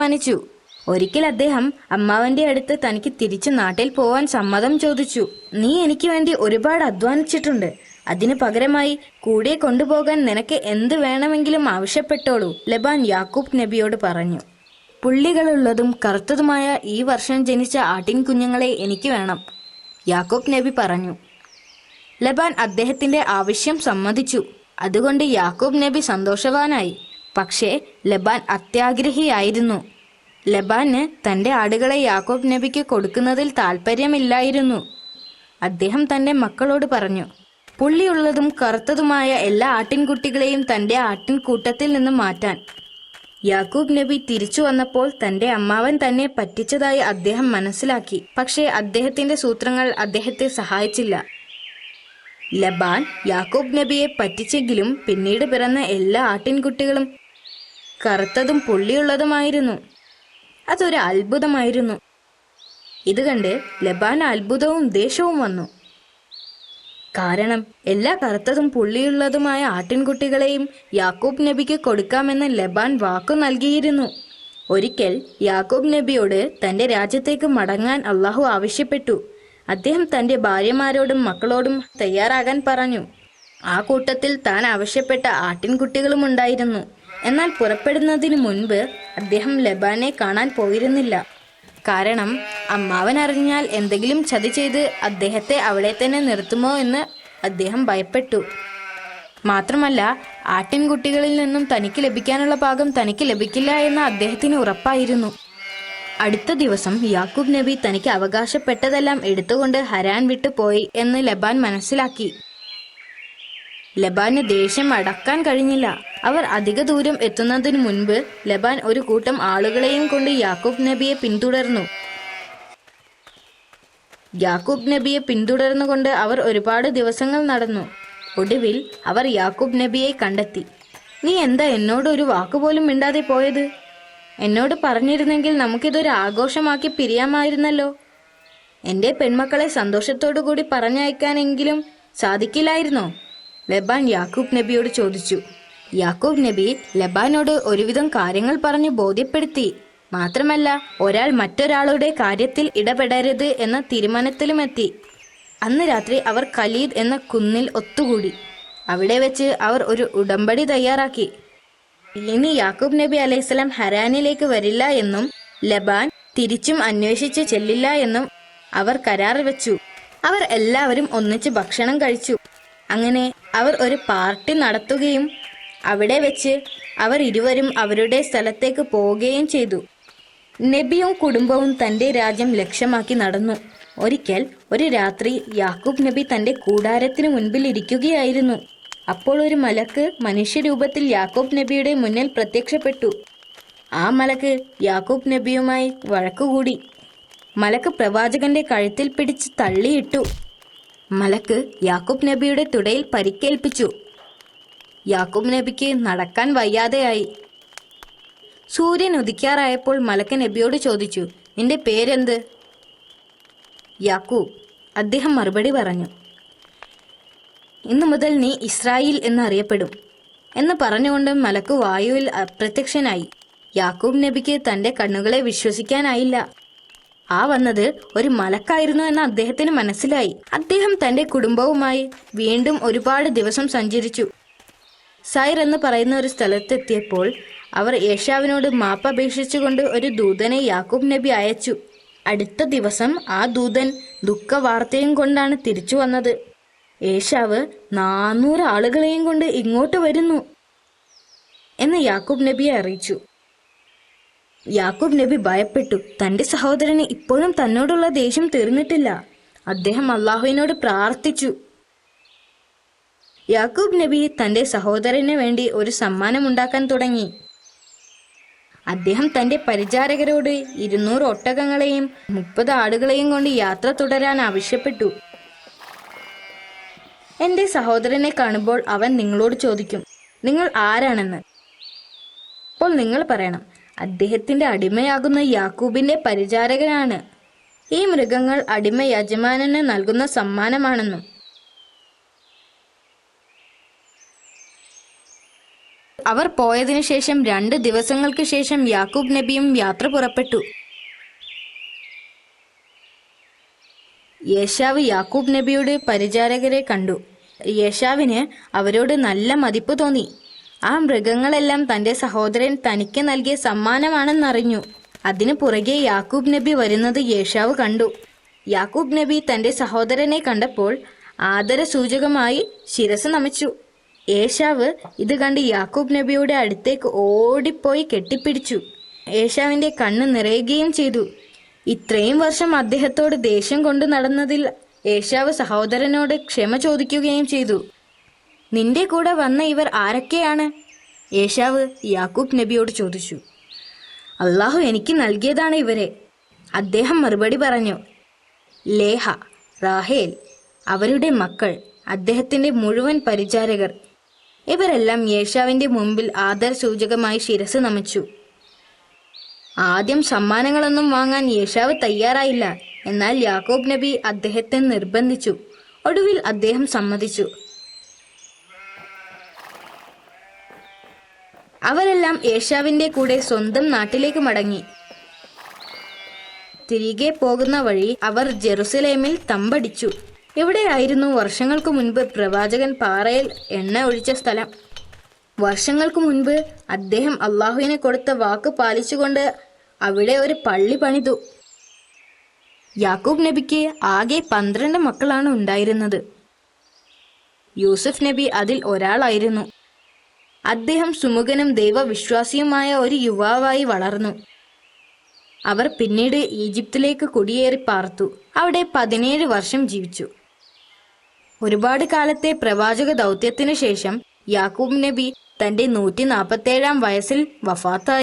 തീരുമാനിച്ചു. ഒരിക്കൽ അദ്ദേഹം അമ്മാവന്റെ അടുത്ത് തനിക്ക് തിരിച്ചു നാട്ടിൽ പോവാൻ സമ്മതം ചോദിച്ചു. നീ എനിക്ക് വേണ്ടി ഒരുപാട് അധ്വാനിച്ചിട്ടുണ്ട്. അതിനു പകരമായി കൂടെ കൊണ്ടുപോകാൻ നിനക്ക് എന്ത് വേണമെങ്കിലും ആവശ്യപ്പെട്ടോളൂ, ലബാൻ യാക്കൂബ് നബിയോട് പറഞ്ഞു. പുള്ളികളുള്ളതും കറുത്തതുമായ ഈ വർഷം ജനിച്ച ആട്ടിൻകുഞ്ഞുങ്ങളെ എനിക്ക് വേണം, യാക്കൂബ് നബി പറഞ്ഞു. ലബാൻ അദ്ദേഹത്തിന്റെ ആവശ്യം സമ്മതിച്ചു. അതുകൊണ്ട് യാക്കൂബ് നബി സന്തോഷവാനായി. പക്ഷേ ലബാൻ അത്യാഗ്രഹിയായിരുന്നു. ലബാന് തന്റെ ആടുകളെ യാക്കൂബ് നബിക്ക് കൊടുക്കുന്നതിൽ താല്പര്യമില്ലായിരുന്നു. അദ്ദേഹം തന്റെ മക്കളോട് പറഞ്ഞു, പുള്ളിയുള്ളതും കറുത്തതുമായ എല്ലാ ആട്ടിൻകുട്ടികളെയും തന്റെ ആട്ടിൻകൂട്ടത്തിൽ നിന്ന് മാറ്റാൻ. യാക്കൂബ് നബി തിരിച്ചു വന്നപ്പോൾ തന്റെ അമ്മാവൻ തന്നെ പറ്റിച്ചതായി അദ്ദേഹം മനസ്സിലാക്കി. പക്ഷേ അദ്ദേഹത്തിന്റെ സൂത്രങ്ങൾ അദ്ദേഹത്തെ സഹായിച്ചില്ല. ലബാൻ യാക്കൂബ് നബിയെ പറ്റിച്ചെങ്കിലും പിന്നീട് പിറന്ന എല്ലാ ആട്ടിൻകുട്ടികളും കറുത്തതും പുള്ളിയുള്ളതുമായിരുന്നു. അതൊരു അത്ഭുതമായിരുന്നു. ഇത് കണ്ട് ലബാന് അത്ഭുതവും ദേഷ്യവും വന്നു. കാരണം എല്ലാ കറുത്തതും പുള്ളിയുള്ളതുമായ ആട്ടിൻകുട്ടികളെയും യാക്കൂബ് നബിക്ക് കൊടുക്കാമെന്ന് ലബാൻ വാക്കു നൽകിയിരുന്നു. ഒരിക്കൽ യാക്കൂബ് നബിയോട് തന്റെ രാജ്യത്തേക്ക് മടങ്ങാൻ അള്ളാഹു ആവശ്യപ്പെട്ടു. അദ്ദേഹം തന്റെ ഭാര്യമാരോടും മക്കളോടും തയ്യാറാകാൻ പറഞ്ഞു. ആ കൂട്ടത്തിൽ താൻ ആവശ്യപ്പെട്ട ആട്ടിൻകുട്ടികളും ഉണ്ടായിരുന്നു. എന്നാൽ പുറപ്പെടുന്നതിന് മുൻപ് അദ്ദേഹം ലബാനെ കാണാൻ പോയിരുന്നില്ല. കാരണം അമ്മാവൻ അറിഞ്ഞാൽ എന്തെങ്കിലും ചതി ചെയ്ത് അദ്ദേഹത്തെ അവിടെ തന്നെ നിർത്തുമോ എന്ന് അദ്ദേഹം ഭയപ്പെട്ടു. മാത്രമല്ല ആട്ടിൻകുട്ടികളിൽ നിന്നും തനിക്ക് ലഭിക്കാനുള്ള ഭാഗം തനിക്ക് ലഭിക്കില്ല എന്ന് അദ്ദേഹത്തിന് ഉറപ്പായിരുന്നു. അടുത്ത ദിവസം യാക്കൂബ് നബി തനിക്ക് അവകാശപ്പെട്ടതെല്ലാം എടുത്തുകൊണ്ട് ഹരാൻ വിട്ടു പോയി എന്ന് ലബാൻ മനസ്സിലാക്കി. ലബാന് ദേഷ്യം അടക്കാൻ കഴിഞ്ഞില്ല. അവർ അധിക ദൂരം എത്തുന്നതിന് മുൻപ് ലബാൻ ഒരു കൂട്ടം ആളുകളെയും കൊണ്ട് യാക്കൂബ് നബിയെ പിന്തുടർന്നു. യാക്കൂബ് നബിയെ പിന്തുടർന്നുകൊണ്ട് അവർ ഒരുപാട് ദിവസങ്ങൾ നടന്നു. ഒടുവിൽ അവർ യാക്കൂബ് നബിയെ കണ്ടെത്തി. നീ എന്താ എന്നോട് ഒരു വാക്കുപോലും മിണ്ടാതെ പോയത്? എന്നോട് പറഞ്ഞിരുന്നെങ്കിൽ നമുക്കിതൊരു ആഘോഷമാക്കി പിരിയാമായിരുന്നല്ലോ. എന്റെ പെൺമക്കളെ സന്തോഷത്തോടു കൂടി പറഞ്ഞയക്കാനെങ്കിലും സാധിക്കില്ലായിരുന്നോ? ലബാൻ യാക്കൂബ് നബിയോട് ചോദിച്ചു. യാക്കൂബ് നബി ലബാനോട് ഒരുവിധം കാര്യങ്ങൾ പറഞ്ഞു ബോധ്യപ്പെടുത്തി. മാത്രമല്ല ഒരാൾ മറ്റൊരാളുടെ കാര്യത്തിൽ ഇടപെടരുത് എന്ന തീരുമാനത്തിലുമെത്തി. അന്ന് രാത്രി അവർ ഖലീദ് എന്ന കുന്നിൽ ഒത്തുകൂടി. അവിടെ വെച്ച് അവർ ഒരു ഉടമ്പടി തയ്യാറാക്കി. ഇനി യാക്കൂബ് നബി അലൈഹിസ്സലാം ഹരാനിലേക്ക് വരില്ല എന്നും ലബാൻ തിരിച്ചും അന്വേഷിച്ച് ചെല്ലില്ല എന്നും അവർ കരാർ വെച്ചു. അവർ എല്ലാവരും ഒന്നിച്ച് ഭക്ഷണം കഴിച്ചു. അങ്ങനെ അവർ ഒരു പാർട്ടി നടത്തുകയും അവിടെ വെച്ച് അവർ ഇരുവരും അവരുടെ സ്ഥലത്തേക്ക് പോവുകയും ചെയ്തു. നബിയും കുടുംബവും തന്റെ രാജ്യം ലക്ഷ്യമാക്കി നടന്നു. ഒരിക്കൽ ഒരു രാത്രി യാക്കൂബ് നബി തന്റെ കൂടാരത്തിന് മുൻപിൽ ഇരിക്കുകയായിരുന്നു. അപ്പോൾ ഒരു മലക്ക് മനുഷ്യരൂപത്തിൽ യാക്കൂബ് നബിയുടെ മുന്നിൽ പ്രത്യക്ഷപ്പെട്ടു. ആ മലക്ക് യാക്കൂബ് നബിയുമായി വഴക്കുകൂടി. മലക്ക് പ്രവാചകന്റെ കഴുത്തിൽ പിടിച്ച് തള്ളിയിട്ടു. മലക്ക് യാക്കൂബ് നബിയുടെ തുടയിൽ പരിക്കേൽപ്പിച്ചു. യാക്കൂബ് നബിക്ക് നടക്കാൻ വയ്യാതെയായി. സൂര്യൻ ഉദിക്കാറായപ്പോൾ മലക്ക് നബിയോട് ചോദിച്ചു, നിന്റെ പേരെന്ത്? യാക്കൂബ്. അദ്ദേഹം മറുപടി പറഞ്ഞു, ഇന്നു മുതൽ നീ ഇസ്രായേൽ എന്നറിയപ്പെടും എന്ന് പറഞ്ഞുകൊണ്ട് മലക്ക് വായുവിൽ അപ്രത്യക്ഷനായി. യാക്കൂബ് നബിക്ക് തന്റെ കണ്ണുകളെ വിശ്വസിക്കാനായില്ല. ആ വന്നത് ഒരു മലക്കായിരുന്നു എന്ന് അദ്ദേഹത്തിന് മനസ്സിലായി. അദ്ദേഹം തന്റെ കുടുംബവുമായി വീണ്ടും ഒരുപാട് ദിവസം സഞ്ചരിച്ചു. സൈർ എന്ന് പറയുന്ന ഒരു സ്ഥലത്തെത്തിയപ്പോൾ അവർ ഏശാവിനോട് മാപ്പപേക്ഷിച്ചുകൊണ്ട് ഒരു ദൂതനെ യാക്കൂബ് നബി അയച്ചു. അടുത്ത ദിവസം ആ ദൂതൻ ദുഃഖവാർത്തയും കൊണ്ടാണ് തിരിച്ചു വന്നത്. ഏശാവ് 400 ആളുകളെയും കൊണ്ട് ഇങ്ങോട്ട് വരുന്നു എന്ന് യാക്കൂബ് നബിയെ അറിയിച്ചു. യാക്കൂബ് നബി ഭയപ്പെട്ടു. തന്റെ സഹോദരന് ഇപ്പോഴും തന്നോടുള്ള ദേഷ്യം തീർന്നിട്ടില്ല. അദ്ദേഹം അള്ളാഹുവിനോട് പ്രാർത്ഥിച്ചു. യാക്കൂബ് നബി തന്റെ സഹോദരന് വേണ്ടി ഒരു സമ്മാനം ഉണ്ടാക്കാൻ തുടങ്ങി. അദ്ദേഹം തന്റെ പരിചാരകരോട് 200 ഒട്ടകങ്ങളെയും 30 ആടുകളെയും കൊണ്ട് യാത്ര തുടരാൻ ആവശ്യപ്പെട്ടു. എന്റെ സഹോദരനെ കാണുമ്പോൾ അവൻ നിങ്ങളോട് ചോദിക്കും, നിങ്ങൾ ആരാണെന്ന്. അപ്പോൾ നിങ്ങൾ പറയണം, അദ്ദേഹത്തിന്റെ അടിമയാകുന്ന യാക്കൂബിന്റെ പരിചാരകനാണ്. ഈ മൃഗങ്ങൾ അടിമ യജമാനന് നൽകുന്ന സമ്മാനമാണെന്നും അവർ പോയതിനു ശേഷം 2 ദിവസങ്ങൾക്ക് ശേഷം യാക്കൂബ് നബിയും യാത്ര പുറപ്പെട്ടു. യേശാവ് യാക്കൂബ് നബിയുടെ പരിചാരകരെ കണ്ടു. യേശാവിന് അവരോട് നല്ല മതിപ്പ് തോന്നി. ആ മൃഗങ്ങളെല്ലാം തന്റെ സഹോദരൻ തനിക്ക് നൽകിയ സമ്മാനമാണെന്നറിഞ്ഞു. അതിനു പുറകെ യാക്കൂബ് നബി വരുന്നത് യേശാവ് കണ്ടു. യാക്കൂബ് നബി തന്റെ സഹോദരനെ കണ്ടപ്പോൾ ആദരസൂചകമായി ശിരസ് നമിച്ചു. യേശാവ് ഇത് കണ്ട് യാക്കൂബ് നബിയുടെ അടുത്തേക്ക് ഓടിപ്പോയി കെട്ടിപ്പിടിച്ചു. യേശാവിന്റെ കണ്ണ് നിറയുകയും ചെയ്തു. ഇത്രയും വർഷം അദ്ദേഹത്തോട് ദേഷ്യം കൊണ്ടു നടന്നതിൽ യേശാവ് സഹോദരനോട് ക്ഷമ ചോദിക്കുകയും ചെയ്തു. നിന്റെ കൂടെ വന്ന ഇവർ ആരൊക്കെയാണ്? യേശാവ് യാക്കൂബ് നബിയോട് ചോദിച്ചു. അള്ളാഹു എനിക്ക് നൽകിയതാണ് ഇവരെ. അദ്ദേഹം മറുപടി പറഞ്ഞു. ലേഹ, റാഹേൽ, അവരുടെ മക്കൾ, അദ്ദേഹത്തിന്റെ മുഴുവൻ പരിചാരകർ, ഇവരെല്ലാം യേശാവിന്റെ മുമ്പിൽ ആദരസൂചകമായി ശിരസ് നമിച്ചു. ആദ്യം സമ്മാനങ്ങളൊന്നും വാങ്ങാൻ യേശാവ് തയ്യാറായില്ല. എന്നാൽ യാക്കൂബ് നബി അദ്ദേഹത്തെ നിർബന്ധിച്ചു. ഒടുവിൽ അദ്ദേഹം സമ്മതിച്ചു. അവരെല്ലാം യേശാവിന്റെ കൂടെ സ്വന്തം നാട്ടിലേക്ക് മടങ്ങി. തിരികെ പോകുന്ന വഴി അവർ ജെറുസലേമിൽ തമ്പടിച്ചു. ഇവിടെയായിരുന്നു വർഷങ്ങൾക്ക് മുൻപ് പ്രവാചകൻ പാറയിൽ എണ്ണ ഒഴിച്ച സ്ഥലം. വർഷങ്ങൾക്ക് മുൻപ് അദ്ദേഹം അള്ളാഹുവിന് കൊടുത്ത വാക്ക് പാലിച്ചുകൊണ്ട് അവിടെ ഒരു പള്ളി പണിതു. യാക്കൂബ് നബിക്ക് ആകെ 12 മക്കളാണ് ഉണ്ടായിരുന്നത്. യൂസുഫ് നബി അതിൽ ഒരാളായിരുന്നു. അദ്ദേഹം സുമുഖനും ദൈവവിശ്വാസിയുമായ ഒരു യുവാവായി വളർന്നു. അവർ പിന്നീട് ഈജിപ്തിലേക്ക് കുടിയേറി പാർത്തു. അവിടെ 17 വർഷം ജീവിച്ചു. ഒരുപാട് കാലത്തെ പ്രവാചക ദൗത്യത്തിനു ശേഷം യാക്കൂബ് നബി തന്റെ 147-ാം വയസ്സിൽ വഫാത്തായി.